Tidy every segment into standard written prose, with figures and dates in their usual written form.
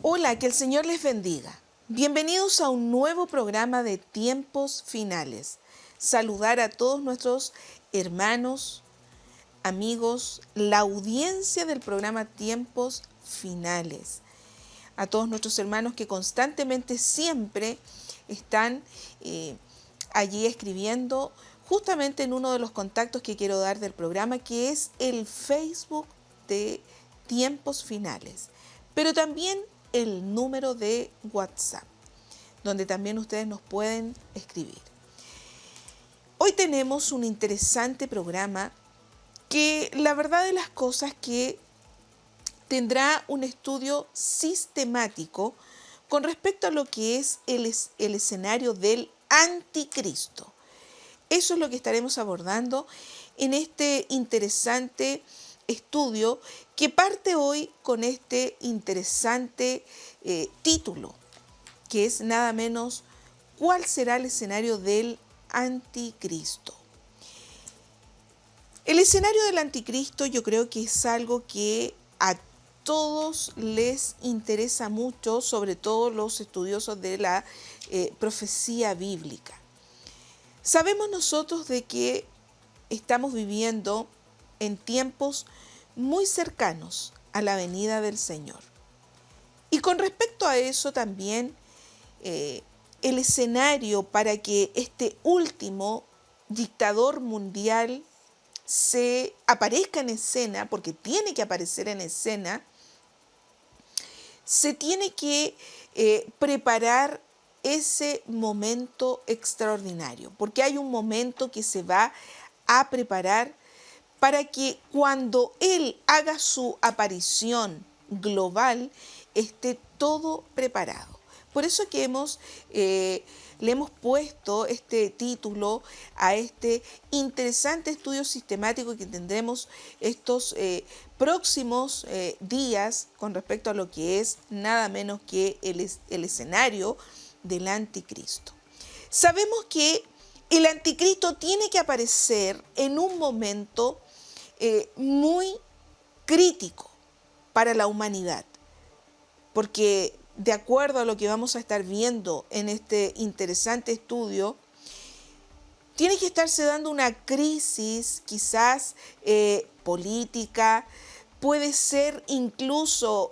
Hola, que el Señor les bendiga. Bienvenidos a un nuevo programa de Tiempos Finales. Saludar a todos nuestros hermanos, amigos, la audiencia del programa Tiempos Finales. A todos nuestros hermanos que constantemente siempre están allí escribiendo justamente en uno de los contactos que quiero dar del programa, que es el Facebook de Tiempos Finales, pero también el número de WhatsApp, donde también ustedes nos pueden escribir. Hoy tenemos un interesante programa que la verdad de las cosas que tendrá un estudio sistemático con respecto a lo que es el escenario del anticristo. Eso es lo que estaremos abordando en este interesante estudio que parte hoy con este interesante título, que es nada menos ¿cuál será el escenario del anticristo? El escenario del anticristo yo creo que es algo que a todos les interesa mucho, sobre todo los estudiosos de la profecía bíblica. Sabemos nosotros de que estamos viviendo en tiempos muy cercanos a la venida del Señor. Y con respecto a eso también, el escenario para que este último dictador mundial se aparezca en escena, porque tiene que aparecer en escena, se tiene que preparar ese momento extraordinario, porque hay un momento que se va a preparar para que cuando Él haga su aparición global esté todo preparado. Por eso que le hemos puesto este título a este interesante estudio sistemático que tendremos estos próximos días con respecto a lo que es nada menos que el escenario del anticristo. Sabemos que el anticristo tiene que aparecer en un momento muy crítico para la humanidad, porque de acuerdo a lo que vamos a estar viendo en este interesante estudio, tiene que estarse dando una crisis quizás política, puede ser incluso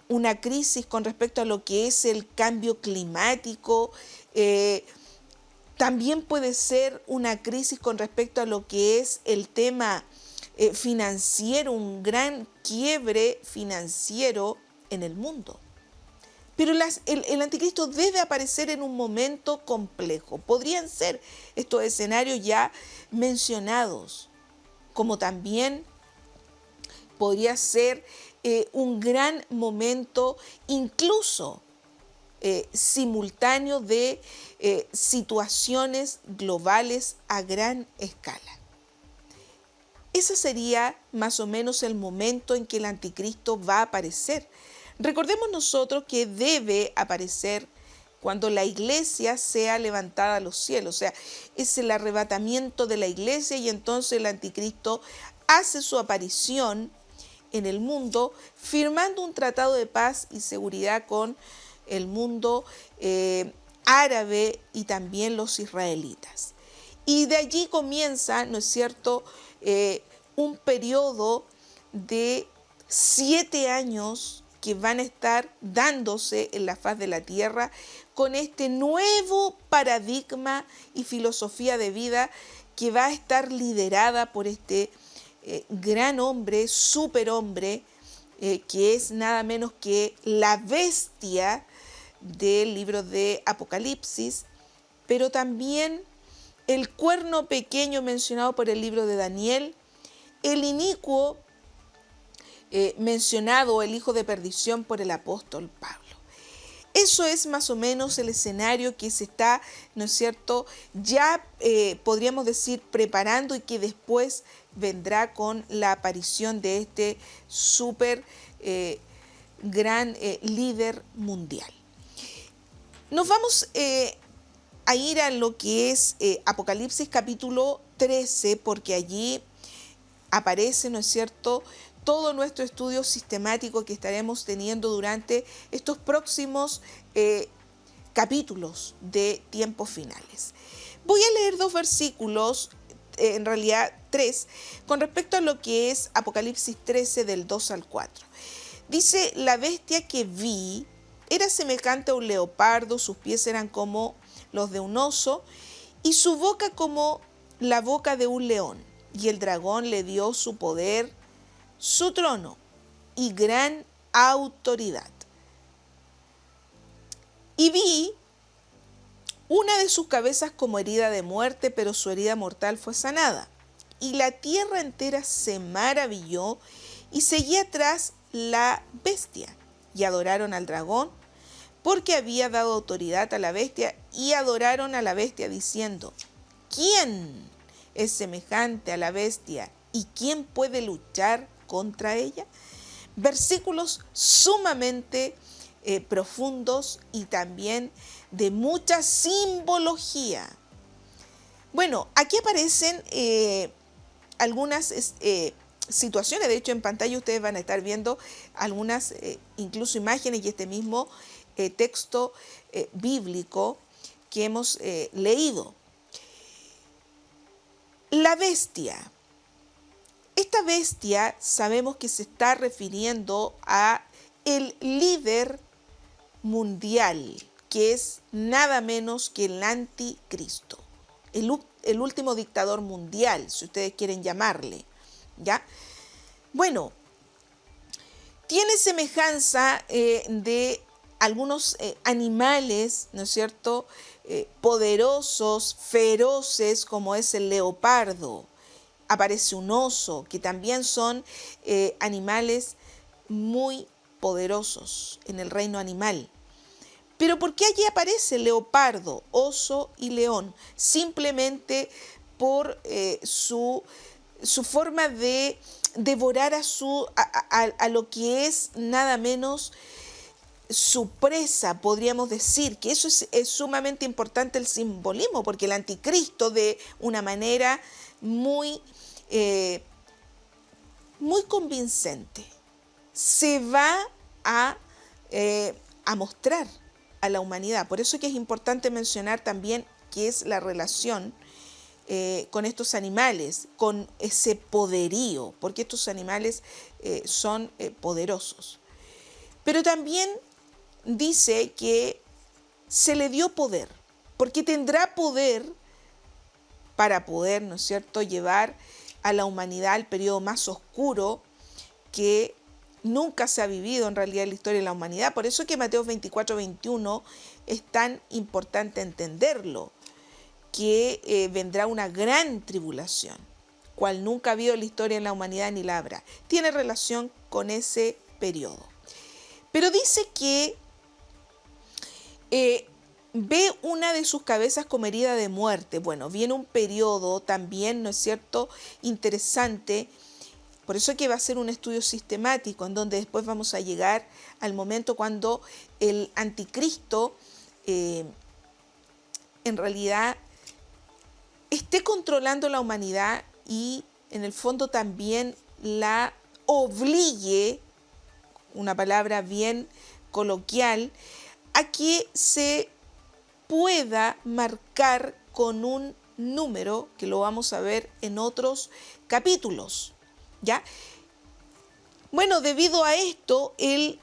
una crisis con respecto a lo que es el cambio climático, también puede ser una crisis con respecto a lo que es el tema financiero, un gran quiebre financiero en el mundo. Pero el anticristo debe aparecer en un momento complejo. Podrían ser estos escenarios ya mencionados, como también podría ser un gran momento incluso simultáneo de situaciones globales a gran escala. Ese sería más o menos el momento en que el anticristo va a aparecer. Recordemos nosotros que debe aparecer cuando la iglesia sea levantada a los cielos, o sea, es el arrebatamiento de la iglesia y entonces el anticristo hace su aparición en el mundo firmando un tratado de paz y seguridad con el mundo árabe y también los israelitas. Y de allí comienza, ¿no es cierto?, un periodo de 7 años que van a estar dándose en la faz de la tierra con este nuevo paradigma y filosofía de vida que va a estar liderada por este gran hombre, superhombre, que es nada menos que la bestia del libro de Apocalipsis, pero también el cuerno pequeño mencionado por el libro de Daniel, el inicuo mencionado, el hijo de perdición por el apóstol Pablo. Eso es más o menos el escenario que se está, ¿no es cierto?, ya podríamos decir preparando y que después vendrá con la aparición de este súper gran líder mundial. Nos vamos a ir a lo que es Apocalipsis capítulo 13, porque allí aparece, ¿no es cierto?, todo nuestro estudio sistemático que estaremos teniendo durante estos próximos capítulos de tiempos finales. Voy a leer 2 versículos, en realidad 3, con respecto a lo que es Apocalipsis 13 del 2 al 4. Dice: la bestia que vi era semejante a un leopardo, sus pies eran como los de un oso y su boca como la boca de un león. Y el dragón le dio su poder, su trono y gran autoridad. Y vi una de sus cabezas como herida de muerte, pero su herida mortal fue sanada. Y la tierra entera se maravilló y seguía atrás la bestia. Y adoraron al dragón, porque había dado autoridad a la bestia, y adoraron a la bestia diciendo: ¿quién es semejante a la bestia y quién puede luchar contra ella? Versículos sumamente profundos y también de mucha simbología. Bueno, aquí aparecen algunas situaciones. De hecho, en pantalla ustedes van a estar viendo algunas incluso imágenes y este mismo texto bíblico que hemos leído. La bestia. Esta bestia sabemos que se está refiriendo a el líder mundial, que es nada menos que el anticristo, el último dictador mundial, si ustedes quieren llamarle, ¿ya? Bueno, tiene semejanza de algunos animales, ¿no es cierto?, poderosos, feroces, como es el leopardo. Aparece un oso, que también son animales muy poderosos en el reino animal. Pero ¿por qué allí aparece leopardo, oso y león? Simplemente por su forma de devorar a lo que es nada menos su presa, podríamos decir, que eso es sumamente importante el simbolismo, porque el anticristo de una manera muy convincente se va a mostrar a la humanidad. Por eso que es importante mencionar también qué es la relación con estos animales, con ese poderío, porque estos animales son poderosos. Pero también dice que se le dio poder, porque tendrá poder para poder, ¿no es cierto?, llevar a la humanidad al periodo más oscuro que nunca se ha vivido en realidad en la historia de la humanidad. Por eso que Mateo 24-21 es tan importante entenderlo, que vendrá una gran tribulación, cual nunca ha habido en la historia de la humanidad ni la habrá. Tiene relación con ese periodo. Pero dice que ve una de sus cabezas como herida de muerte. Bueno, viene un periodo también, ¿no es cierto?, interesante. Por eso que va a ser un estudio sistemático, en donde después vamos a llegar al momento cuando el anticristo en realidad esté controlando la humanidad y en el fondo también la obligue, una palabra bien coloquial, a que se pueda marcar con un número, que lo vamos a ver en otros capítulos, ¿ya? Bueno, debido a esto, él,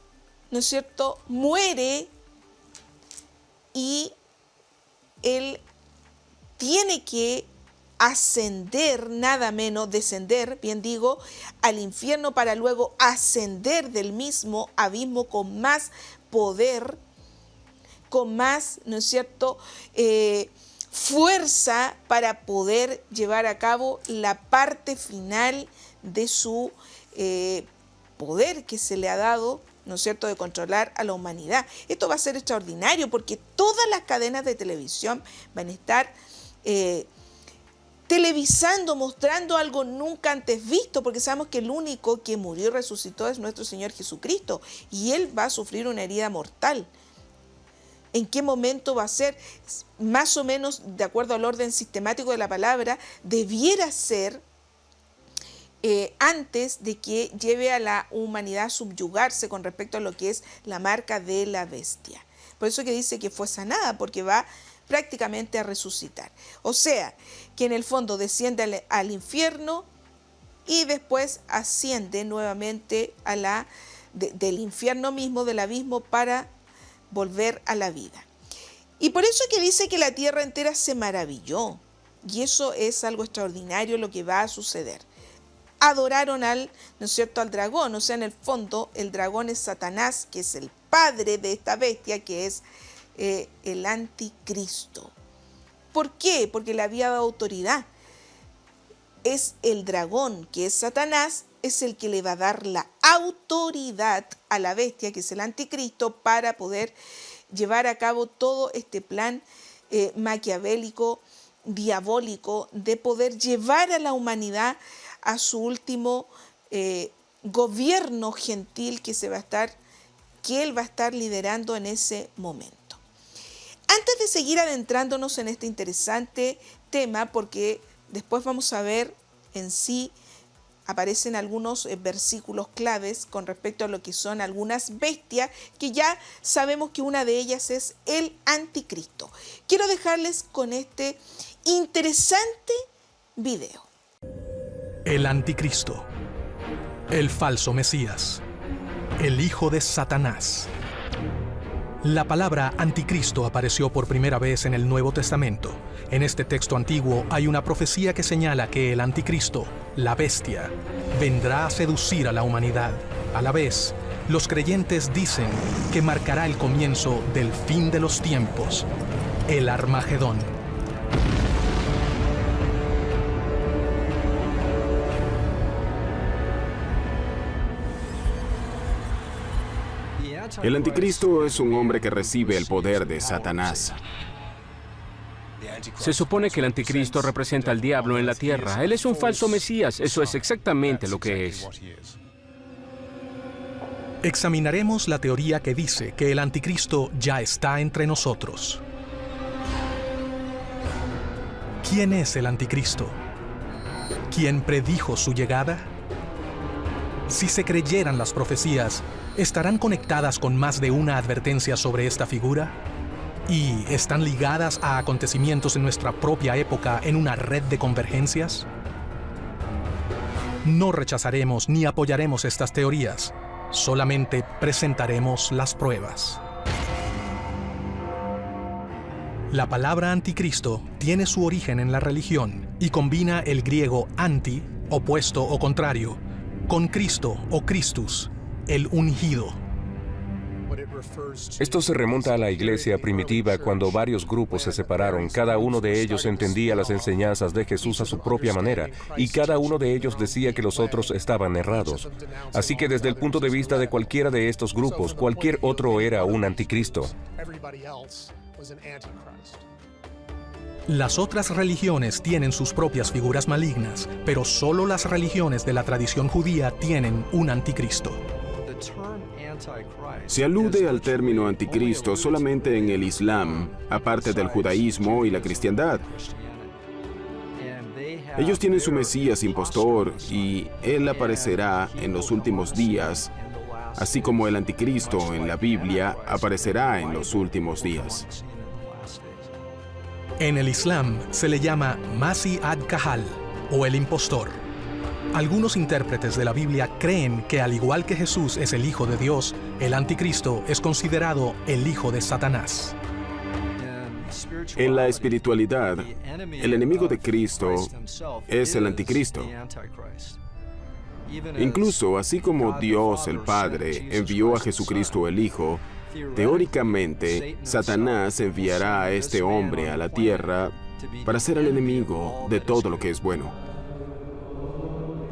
¿no es cierto?, muere y él tiene que ascender, nada menos, descender, bien digo, al infierno para luego ascender del mismo abismo con más poder, con más, ¿no es cierto?, fuerza para poder llevar a cabo la parte final de su poder que se le ha dado, ¿no es cierto?, de controlar a la humanidad. Esto va a ser extraordinario porque todas las cadenas de televisión van a estar televisando, mostrando algo nunca antes visto, porque sabemos que el único que murió y resucitó es nuestro Señor Jesucristo, y Él va a sufrir una herida mortal. ¿En qué momento va a ser? Más o menos, de acuerdo al orden sistemático de la palabra, debiera ser antes de que lleve a la humanidad a subyugarse con respecto a lo que es la marca de la bestia. Por eso que dice que fue sanada, porque va prácticamente a resucitar. O sea, que en el fondo desciende al infierno y después asciende nuevamente a del infierno mismo, del abismo, para volver a la vida. Y por eso que dice que la tierra entera se maravilló. Y eso es algo extraordinario lo que va a suceder. Adoraron ¿no es cierto?, al dragón. O sea, en el fondo, el dragón es Satanás, que es el padre de esta bestia, que es el anticristo. ¿Por qué? Porque le había dado autoridad. Es el dragón, que es Satanás, es el que le va a dar la autoridad a la bestia, que es el anticristo, para poder llevar a cabo todo este plan maquiavélico, diabólico, de poder llevar a la humanidad a su último gobierno gentil que él va a estar liderando en ese momento. Antes de seguir adentrándonos en este interesante tema, porque después vamos a ver en sí, aparecen algunos versículos claves con respecto a lo que son algunas bestias, que ya sabemos que una de ellas es el anticristo. Quiero dejarles con este interesante video. El anticristo, el falso Mesías, el hijo de Satanás. La palabra anticristo apareció por primera vez en el Nuevo Testamento. En este texto antiguo hay una profecía que señala que el anticristo, la bestia, vendrá a seducir a la humanidad. A la vez, los creyentes dicen que marcará el comienzo del fin de los tiempos, el Armagedón. El anticristo es un hombre que recibe el poder de Satanás. Se supone que el anticristo representa al diablo en la tierra. Él es un falso Mesías. Eso es exactamente lo que es. Examinaremos la teoría que dice que el anticristo ya está entre nosotros. ¿Quién es el anticristo? ¿Quién predijo su llegada? Si se creyeran las profecías, ¿estarán conectadas con más de una advertencia sobre esta figura? ¿Y están ligadas a acontecimientos en nuestra propia época en una red de convergencias? No rechazaremos ni apoyaremos estas teorías, solamente presentaremos las pruebas. La palabra anticristo tiene su origen en la religión y combina el griego anti, opuesto o contrario, con Cristo o Christus, el ungido. Esto se remonta a la iglesia primitiva cuando varios grupos se separaron. Cada uno de ellos entendía las enseñanzas de Jesús a su propia manera y cada uno de ellos decía que los otros estaban errados. Así que desde el punto de vista de cualquiera de estos grupos, cualquier otro era un anticristo. Las otras religiones tienen sus propias figuras malignas, pero solo las religiones de la tradición judía tienen un anticristo. Se alude al término anticristo solamente en el Islam, aparte del judaísmo y la cristiandad. Ellos tienen su Mesías impostor y él aparecerá en los últimos días, así como el anticristo en la Biblia aparecerá en los últimos días. En el Islam se le llama Masih ad-Dajjal o el impostor. Algunos intérpretes de la Biblia creen que al igual que Jesús es el Hijo de Dios, el anticristo es considerado el hijo de Satanás. En la espiritualidad, el enemigo de Cristo es el anticristo. Incluso, así como Dios el Padre envió a Jesucristo el Hijo, teóricamente, Satanás enviará a este hombre a la tierra para ser el enemigo de todo lo que es bueno.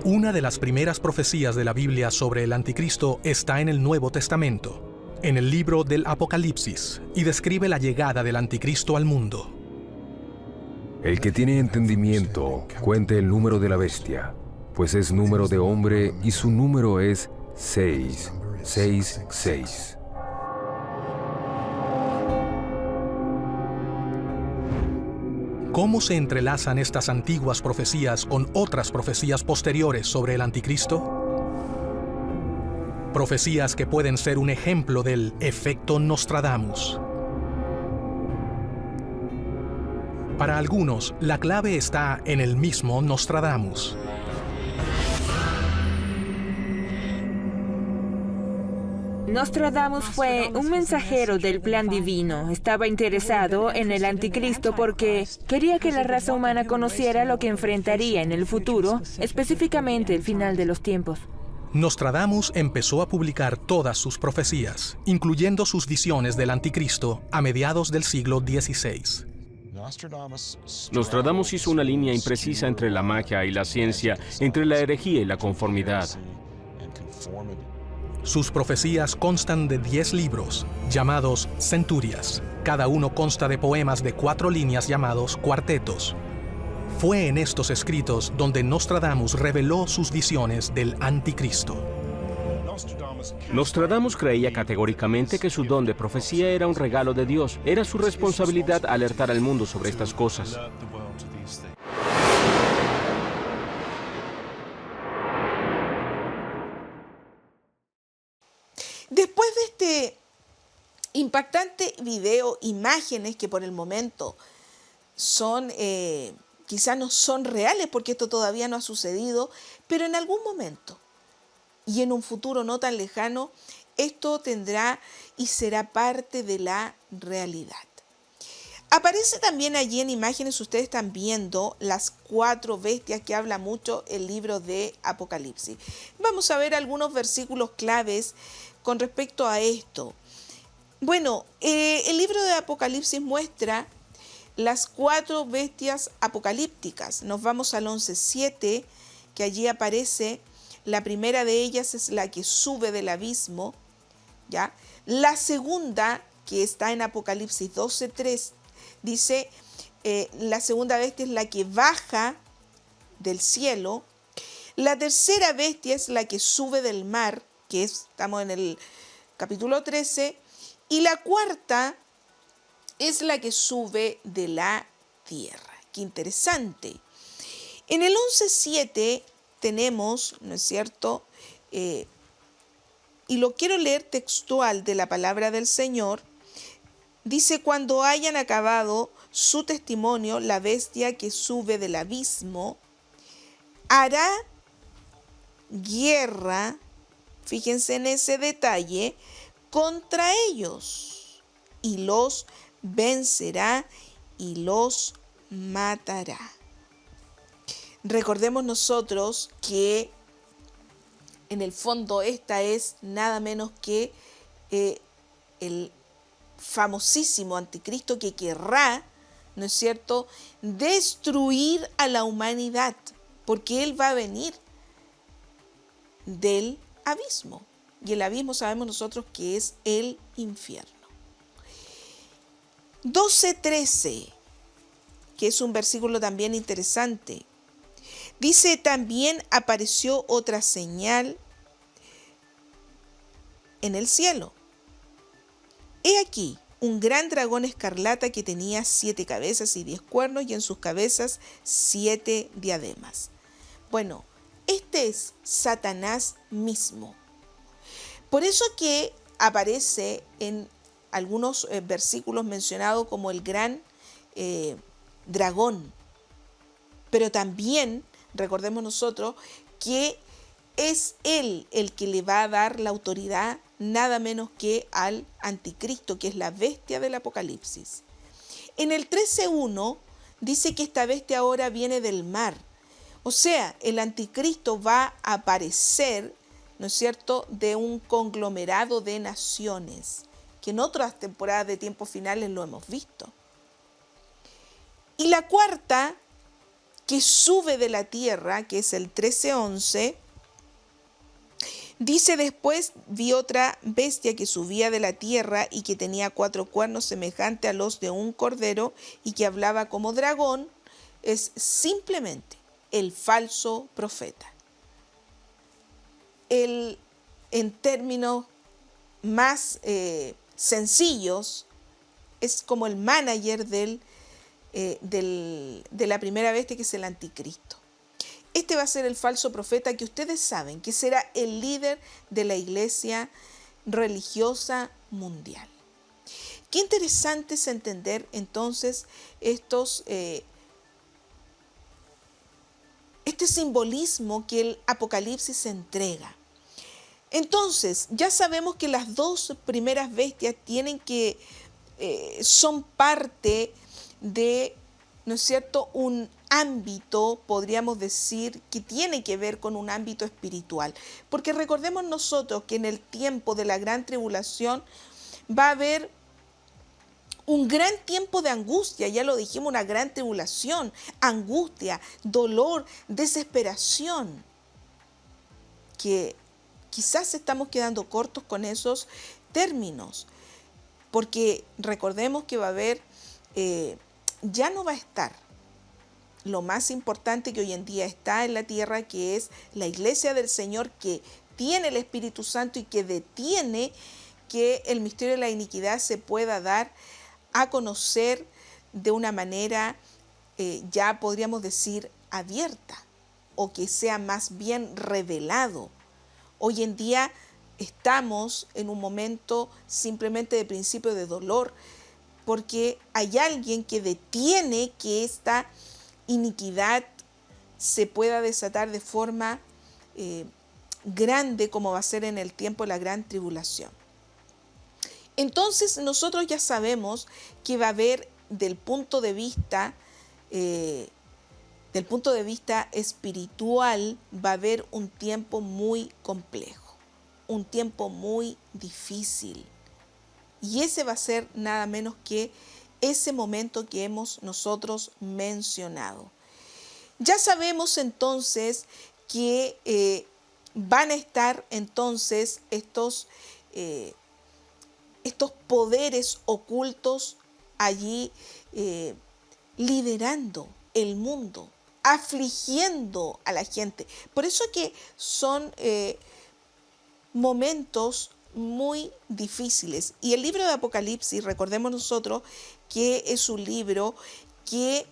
Una de las primeras profecías de la Biblia sobre el anticristo está en el Nuevo Testamento, en el libro del Apocalipsis, y describe la llegada del anticristo al mundo. El que tiene entendimiento, cuente el número de la bestia, pues es número de hombre y su número es 666. ¿Cómo se entrelazan estas antiguas profecías con otras profecías posteriores sobre el anticristo? Profecías que pueden ser un ejemplo del efecto Nostradamus. Para algunos, la clave está en el mismo Nostradamus. Nostradamus fue un mensajero del plan divino. Estaba interesado en el anticristo porque quería que la raza humana conociera lo que enfrentaría en el futuro, específicamente el final de los tiempos. Nostradamus empezó a publicar todas sus profecías, incluyendo sus visiones del anticristo, a mediados del siglo XVI. Nostradamus hizo una línea imprecisa entre la magia y la ciencia, entre la herejía y la conformidad. Sus profecías constan de 10 libros, llamados centurias. Cada uno consta de poemas de 4 líneas llamados cuartetos. Fue en estos escritos donde Nostradamus reveló sus visiones del anticristo. Nostradamus creía categóricamente que su don de profecía era un regalo de Dios. Era su responsabilidad alertar al mundo sobre estas cosas. Después de este impactante video, imágenes que por el momento son, quizás no son reales porque esto todavía no ha sucedido, pero en algún momento y en un futuro no tan lejano, esto tendrá y será parte de la realidad. Aparece también allí en imágenes, ustedes están viendo las 4 bestias que habla mucho el libro de Apocalipsis. Vamos a ver algunos versículos claves con respecto a esto. Bueno, el libro de Apocalipsis muestra las 4 bestias apocalípticas. Nos vamos al 11:7, que allí aparece. La primera de ellas es la que sube del abismo, ¿ya? La segunda, que está en Apocalipsis 12:3, dice, la segunda bestia es la que baja del cielo. La tercera bestia es la que sube del mar, que estamos en el capítulo 13. Y la cuarta es la que sube de la tierra. Qué interesante. En el 11:7 tenemos, ¿no es cierto? Y lo quiero leer textual de la palabra del Señor. Dice, cuando hayan acabado su testimonio, la bestia que sube del abismo hará guerra, fíjense en ese detalle, contra ellos y los vencerá y los matará. Recordemos nosotros que en el fondo esta es nada menos que el famosísimo anticristo que querrá, ¿no es cierto?, destruir a la humanidad, porque él va a venir del abismo. Y el abismo sabemos nosotros que es el infierno. 12:13, que es un versículo también interesante. Dice, también apareció otra señal en el cielo. He aquí un gran dragón escarlata que tenía 7 cabezas y 10 cuernos y en sus cabezas 7 diademas. Bueno, este es Satanás mismo. Por eso que aparece en algunos versículos mencionado como el gran dragón. Pero también recordemos nosotros que es él el que le va a dar la autoridad nada menos que al anticristo, que es la bestia del Apocalipsis. En el 13:1 dice que esta bestia ahora viene del mar. O sea, el anticristo va a aparecer, ¿no es cierto?, de un conglomerado de naciones, que en otras temporadas de tiempos finales lo hemos visto. Y la cuarta, que sube de la tierra, que es el 13:11, dice, después vi otra bestia que subía de la tierra y que tenía 4 cuernos semejantes a los de un cordero y que hablaba como dragón. Es simplemente el falso profeta. En términos más sencillos, es como el manager del de la primera bestia, que es el anticristo. Este va a ser el falso profeta que ustedes saben que será el líder de la iglesia religiosa mundial. Qué interesante es entender entonces este simbolismo que el Apocalipsis entrega. Entonces, ya sabemos que las dos primeras bestias son parte de, ¿no es cierto?, un ámbito, podríamos decir, que tiene que ver con un ámbito espiritual. Porque recordemos nosotros que en el tiempo de la gran tribulación va a haber un gran tiempo de angustia, ya lo dijimos, una gran tribulación, angustia, dolor, desesperación, que quizás estamos quedando cortos con esos términos, porque recordemos que va a haber, ya no va a estar lo más importante que hoy en día está en la tierra, que es la iglesia del Señor, que tiene el Espíritu Santo y que detiene que el misterio de la iniquidad se pueda dar a conocer de una manera, ya podríamos decir, abierta, o que sea más bien revelado. Hoy en día estamos en un momento simplemente de principio de dolor, porque hay alguien que detiene que esta iniquidad se pueda desatar de forma grande, como va a ser en el tiempo de la gran tribulación. Entonces nosotros ya sabemos que va a haber del punto de vista espiritual, va a haber un tiempo muy complejo, un tiempo muy difícil. Y ese va a ser nada menos que ese momento que hemos nosotros mencionado. Ya sabemos entonces que van a estar entonces estos poderes ocultos allí liderando el mundo, afligiendo a la gente. Por eso que son momentos muy difíciles. Y el libro de Apocalipsis, recordemos nosotros que es un libro que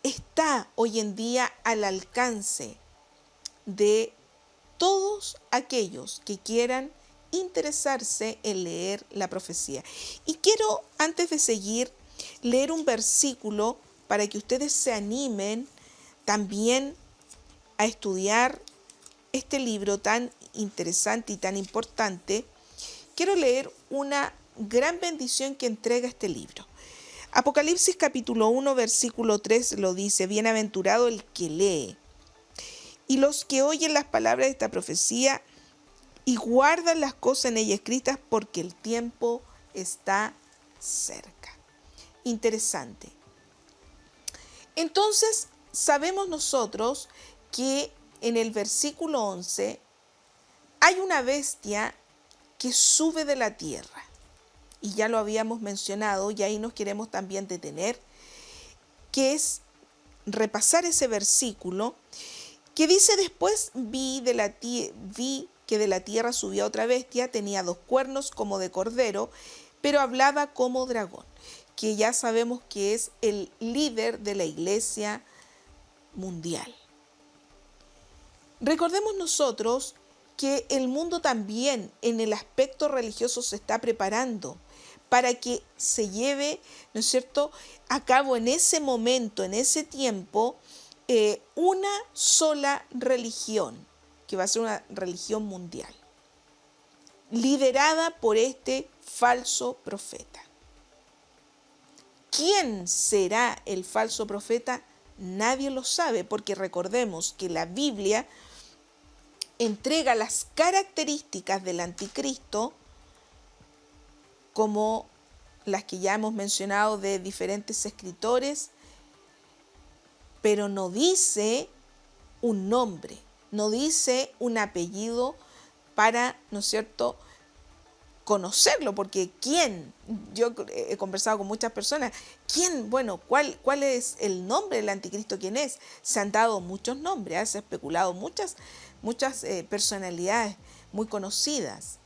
está hoy en día al alcance de todos aquellos que quieran interesarse en leer la profecía. Y quiero, antes de seguir, leer un versículo para que ustedes se animen también a estudiar este libro tan interesante y tan importante. Quiero leer una gran bendición que entrega este libro. Apocalipsis capítulo 1, versículo 3 lo dice: bienaventurado el que lee y los que oyen las palabras de esta profecía y guardan las cosas en ella escritas, porque el tiempo está cerca. Interesante. Entonces, sabemos nosotros que en el versículo 11 hay una bestia que sube de la tierra. Y ya lo habíamos mencionado, y ahí nos queremos también detener, que es repasar ese versículo que dice: después vi que de la tierra subía otra bestia, tenía 2 cuernos como de cordero, pero hablaba como dragón, que ya sabemos que es el líder de la iglesia mundial. Recordemos nosotros que el mundo también en el aspecto religioso se está preparando para que se lleve, ¿no es cierto?, a cabo en ese momento, en ese tiempo, una sola religión, que va a ser una religión mundial, liderada por este falso profeta. ¿Quién será el falso profeta? Nadie lo sabe, porque recordemos que la Biblia entrega las características del anticristo, como las que ya hemos mencionado de diferentes escritores, pero no dice un nombre, no dice un apellido para, ¿no es cierto?, conocerlo, porque ¿quién? Yo he conversado con muchas personas. ¿Quién? Bueno, ¿cuál es el nombre del anticristo? ¿Quién es? Se han dado muchos nombres, se ha especulado muchas personalidades muy conocidas.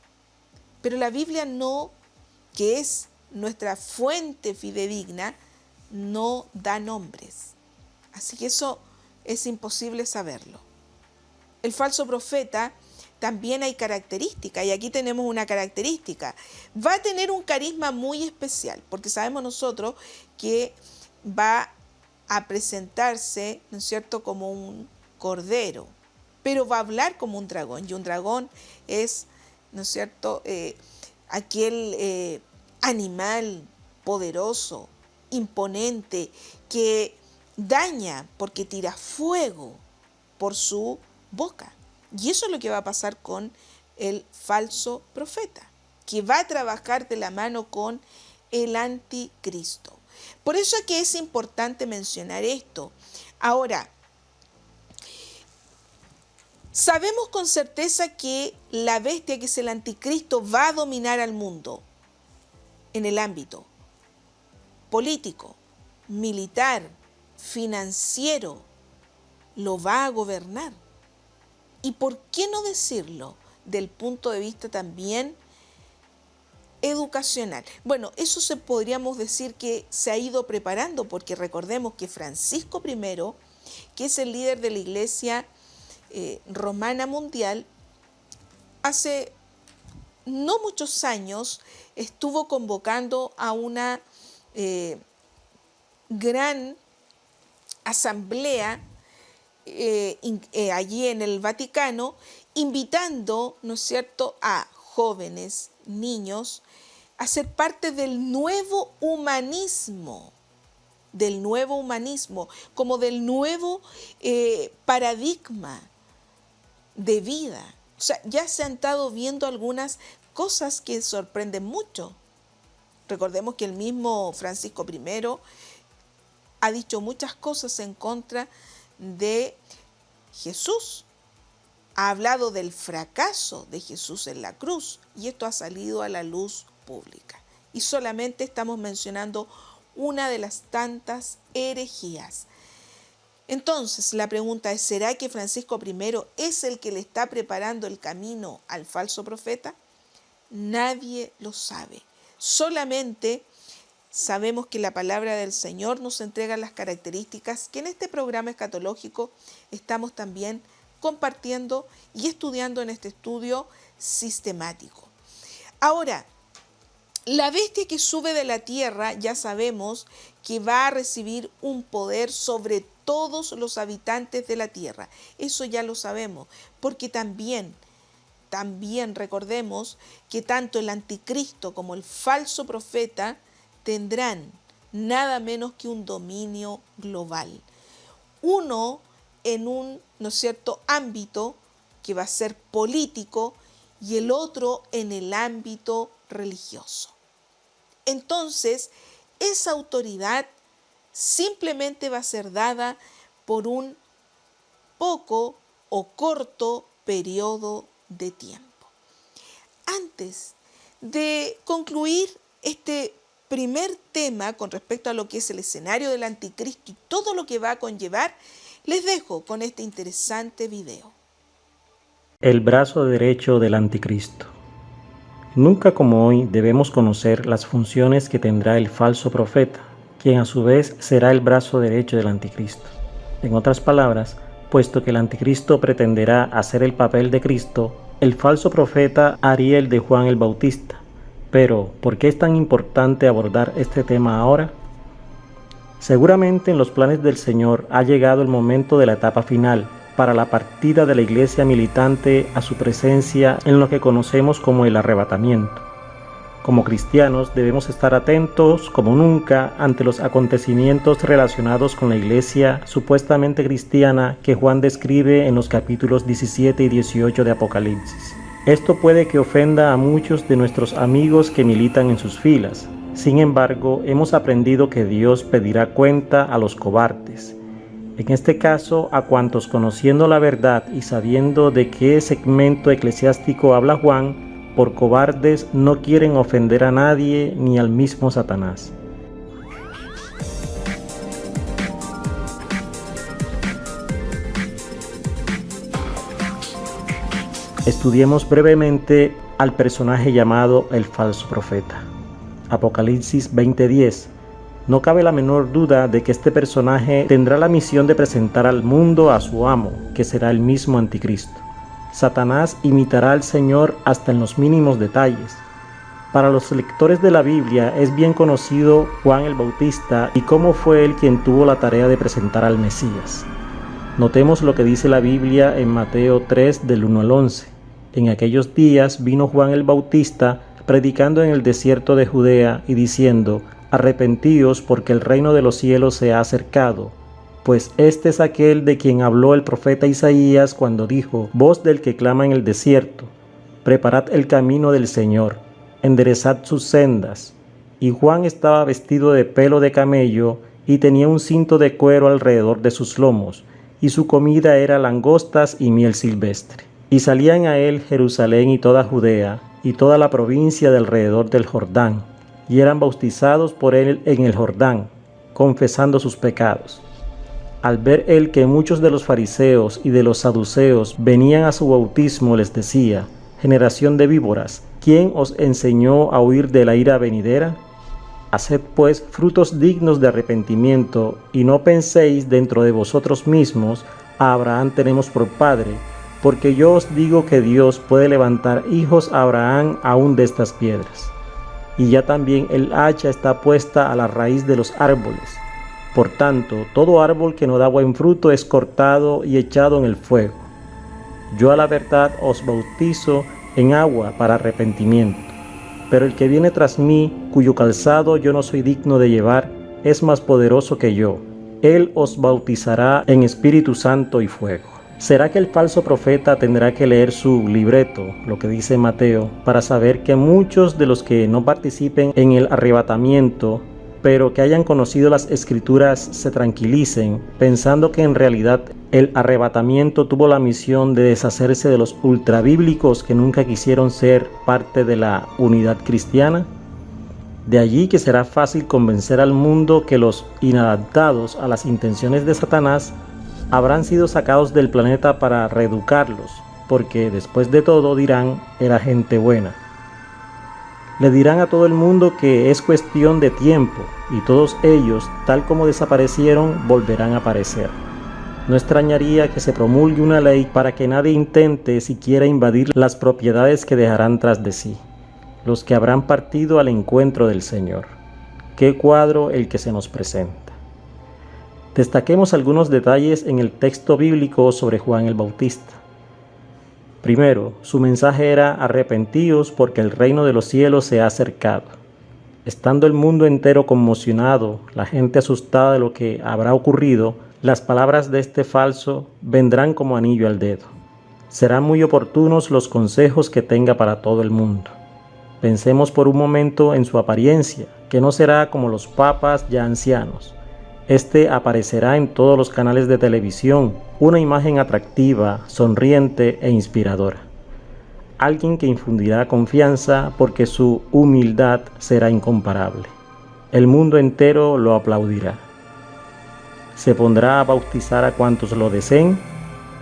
Pero la Biblia no, que es nuestra fuente fidedigna, no da nombres. Así que eso es imposible saberlo. El falso profeta también hay características, y aquí tenemos una característica. Va a tener un carisma muy especial, porque sabemos nosotros que va a presentarse, ¿no es cierto?, como un cordero, pero va a hablar como un dragón, y un dragón es, ¿no es cierto?, aquel animal poderoso, imponente, que daña porque tira fuego por su boca. Y eso es lo que va a pasar con el falso profeta, que va a trabajar de la mano con el anticristo. Por eso es que es importante mencionar esto. Ahora, sabemos con certeza que la bestia, que es el anticristo, va a dominar al mundo en el ámbito político, militar, financiero, lo va a gobernar. ¿Y por qué no decirlo del punto de vista también educacional? Bueno, eso podríamos decir que se ha ido preparando, porque recordemos que Francisco I, que es el líder de la Iglesia Romana Mundial, hace no muchos años estuvo convocando a una gran asamblea allí en el Vaticano, invitando, ¿no es cierto?, a jóvenes, niños, a ser parte del nuevo humanismo, como del nuevo paradigma de vida. O sea, ya se han estado viendo algunas cosas que sorprenden mucho. Recordemos que el mismo Francisco I ha dicho muchas cosas en contra de Jesús. Ha hablado del fracaso de Jesús en la cruz, y esto ha salido a la luz pública. Y solamente estamos mencionando una de las tantas herejías. Entonces, la pregunta es, ¿será que Francisco I es el que le está preparando el camino al falso profeta? Nadie lo sabe. Solamente sabemos que la palabra del Señor nos entrega las características que en este programa escatológico estamos también compartiendo y estudiando en este estudio sistemático. Ahora, la bestia que sube de la tierra, ya sabemos que va a recibir un poder sobre todos los habitantes de la tierra. Eso ya lo sabemos, porque también recordemos que tanto el anticristo como el falso profeta tendrán nada menos que un dominio global. Uno en un, ¿no es cierto?, ámbito que va a ser político, y el otro en el ámbito religioso. Entonces, esa autoridad simplemente va a ser dada por un poco o corto periodo de tiempo. Antes de concluir este primer tema con respecto a lo que es el escenario del anticristo y todo lo que va a conllevar, les dejo con este interesante video. El brazo derecho del anticristo. Nunca como hoy debemos conocer las funciones que tendrá el falso profeta, quien a su vez será el brazo derecho del anticristo. En otras palabras, puesto que el anticristo pretenderá hacer el papel de Cristo, el falso profeta haría el de Juan el Bautista. Pero, ¿por qué es tan importante abordar este tema ahora? Seguramente en los planes del Señor ha llegado el momento de la etapa final, para la partida de la iglesia militante a su presencia en lo que conocemos como el arrebatamiento. Como cristianos debemos estar atentos como nunca ante los acontecimientos relacionados con la iglesia supuestamente cristiana que Juan describe en los capítulos 17 y 18 de Apocalipsis. Esto puede que ofenda a muchos de nuestros amigos que militan en sus filas. Sin embargo, hemos aprendido que Dios pedirá cuenta a los cobardes. En este caso, a cuantos conociendo la verdad y sabiendo de qué segmento eclesiástico habla Juan, por cobardes no quieren ofender a nadie ni al mismo Satanás. Estudiemos brevemente al personaje llamado el falso profeta. Apocalipsis 20:10. No cabe la menor duda de que este personaje tendrá la misión de presentar al mundo a su amo, que será el mismo Anticristo. Satanás imitará al Señor hasta en los mínimos detalles. Para los lectores de la Biblia es bien conocido Juan el Bautista y cómo fue él quien tuvo la tarea de presentar al Mesías. Notemos lo que dice la Biblia en Mateo 3 del 1 al 11. En aquellos días vino Juan el Bautista predicando en el desierto de Judea y diciendo: Arrepentíos, porque el reino de los cielos se ha acercado. Pues este es aquel de quien habló el profeta Isaías cuando dijo: Voz del que clama en el desierto, preparad el camino del Señor, enderezad sus sendas. Y Juan estaba vestido de pelo de camello y tenía un cinto de cuero alrededor de sus lomos, y su comida era langostas y miel silvestre. Y salían a él Jerusalén y toda Judea, y toda la provincia de alrededor del Jordán, y eran bautizados por él en el Jordán, confesando sus pecados. Al ver él que muchos de los fariseos y de los saduceos venían a su bautismo, les decía: generación de víboras, ¿quién os enseñó a huir de la ira venidera? Haced pues frutos dignos de arrepentimiento, y no penséis dentro de vosotros mismos: a Abraham tenemos por padre, porque yo os digo que Dios puede levantar hijos a Abraham aún de estas piedras. Y ya también el hacha está puesta a la raíz de los árboles. Por tanto, todo árbol que no da buen fruto es cortado y echado en el fuego. Yo a la verdad os bautizo en agua para arrepentimiento, pero el que viene tras mí, cuyo calzado yo no soy digno de llevar, es más poderoso que yo. Él os bautizará en Espíritu Santo y fuego. ¿Será que el falso profeta tendrá que leer su libreto, lo que dice Mateo, para saber que muchos de los que no participen en el arrebatamiento, pero que hayan conocido las Escrituras, se tranquilicen, pensando que en realidad el arrebatamiento tuvo la misión de deshacerse de los ultrabíblicos que nunca quisieron ser parte de la unidad cristiana? De allí que será fácil convencer al mundo que los inadaptados a las intenciones de Satanás habrán sido sacados del planeta para reeducarlos, porque después de todo dirán: era gente buena. Le dirán a todo el mundo que es cuestión de tiempo, y todos ellos, tal como desaparecieron, volverán a aparecer. No extrañaría que se promulgue una ley para que nadie intente siquiera invadir las propiedades que dejarán tras de sí, los que habrán partido al encuentro del Señor. Qué cuadro el que se nos presenta. Destaquemos algunos detalles en el texto bíblico sobre Juan el Bautista. Primero, su mensaje era: arrepentíos, porque el reino de los cielos se ha acercado. Estando el mundo entero conmocionado, la gente asustada de lo que habrá ocurrido, las palabras de este falso vendrán como anillo al dedo. Serán muy oportunos los consejos que tenga para todo el mundo. Pensemos por un momento en su apariencia, que no será como los papas ya ancianos. Este aparecerá en todos los canales de televisión, una imagen atractiva, sonriente e inspiradora. Alguien que infundirá confianza porque su humildad será incomparable. El mundo entero lo aplaudirá. ¿Se pondrá a bautizar a cuantos lo deseen?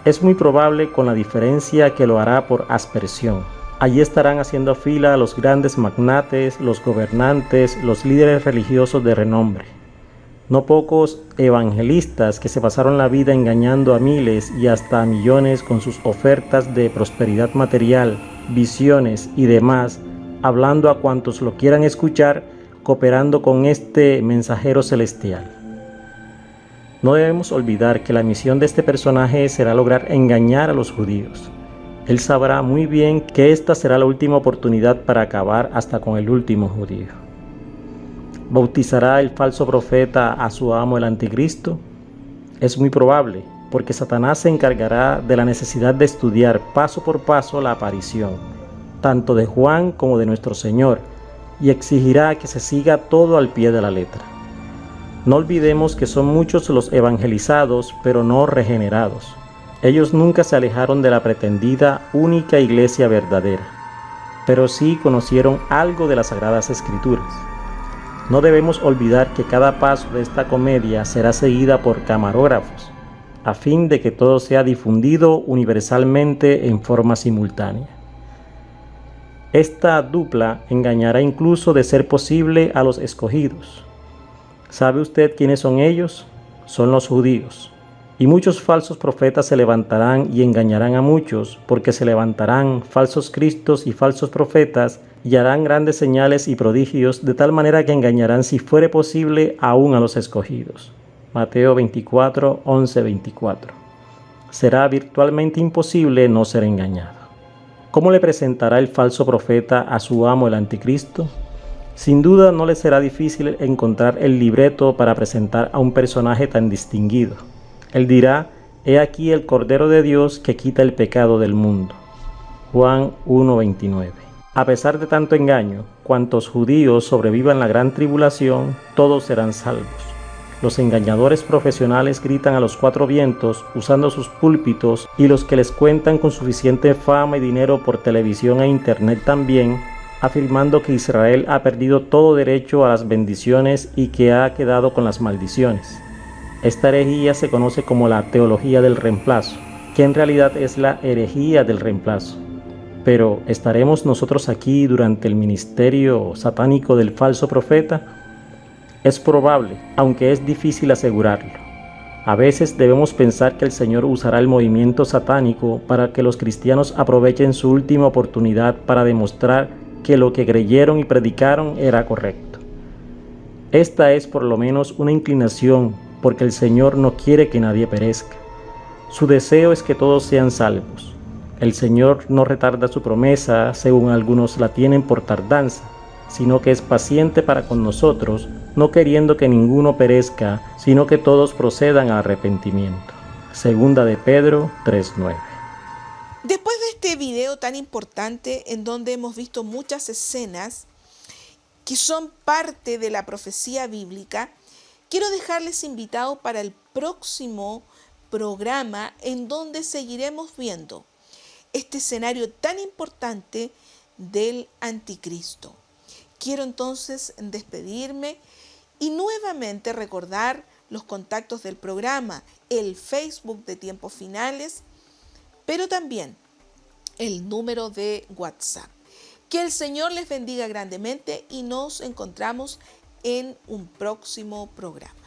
Es muy probable, con la diferencia que lo hará por aspersión. Allí estarán haciendo fila los grandes magnates, los gobernantes, los líderes religiosos de renombre. No pocos evangelistas que se pasaron la vida engañando a miles y hasta a millones con sus ofertas de prosperidad material, visiones y demás, hablando a cuantos lo quieran escuchar, cooperando con este mensajero celestial. No debemos olvidar que la misión de este personaje será lograr engañar a los judíos. Él sabrá muy bien que esta será la última oportunidad para acabar hasta con el último judío. ¿Bautizará el falso profeta a su amo el anticristo? Es muy probable, porque Satanás se encargará de la necesidad de estudiar paso por paso la aparición, tanto de Juan como de nuestro Señor, y exigirá que se siga todo al pie de la letra. No olvidemos que son muchos los evangelizados, pero no regenerados. Ellos nunca se alejaron de la pretendida única iglesia verdadera, pero sí conocieron algo de las Sagradas Escrituras. No debemos olvidar que cada paso de esta comedia será seguida por camarógrafos, a fin de que todo sea difundido universalmente en forma simultánea. Esta dupla engañará incluso, de ser posible, a los escogidos. ¿Sabe usted quiénes son ellos? Son los judíos. Y muchos falsos profetas se levantarán y engañarán a muchos, porque se levantarán falsos cristos y falsos profetas y harán grandes señales y prodigios, de tal manera que engañarán, si fuere posible, aún a los escogidos. Mateo 24, 11, 24. Será virtualmente imposible no ser engañado. ¿Cómo le presentará el falso profeta a su amo el anticristo? Sin duda no le será difícil encontrar el libreto para presentar a un personaje tan distinguido. Él dirá: «He aquí el Cordero de Dios que quita el pecado del mundo». Juan 1:29. A pesar de tanto engaño, cuantos judíos sobrevivan la gran tribulación, todos serán salvos. Los engañadores profesionales gritan a los cuatro vientos usando sus púlpitos, y los que les cuentan con suficiente fama y dinero por televisión e internet también, afirmando que Israel ha perdido todo derecho a las bendiciones y que ha quedado con las maldiciones. Esta herejía se conoce como la teología del reemplazo, que en realidad es la herejía del reemplazo. Pero, ¿estaremos nosotros aquí durante el ministerio satánico del falso profeta? Es probable, aunque es difícil asegurarlo. A veces debemos pensar que el Señor usará el movimiento satánico para que los cristianos aprovechen su última oportunidad para demostrar que lo que creyeron y predicaron era correcto. Esta es por lo menos una inclinación, porque el Señor no quiere que nadie perezca. Su deseo es que todos sean salvos. El Señor no retarda su promesa, según algunos la tienen por tardanza, sino que es paciente para con nosotros, no queriendo que ninguno perezca, sino que todos procedan al arrepentimiento. Segunda de Pedro 3:9. Después de este video tan importante, en donde hemos visto muchas escenas que son parte de la profecía bíblica, quiero dejarles invitados para el próximo programa, en donde seguiremos viendo este escenario tan importante del anticristo. Quiero entonces despedirme y nuevamente recordar los contactos del programa, el Facebook de Tiempos Finales, pero también el número de WhatsApp. Que el Señor les bendiga grandemente y nos encontramos en un próximo programa.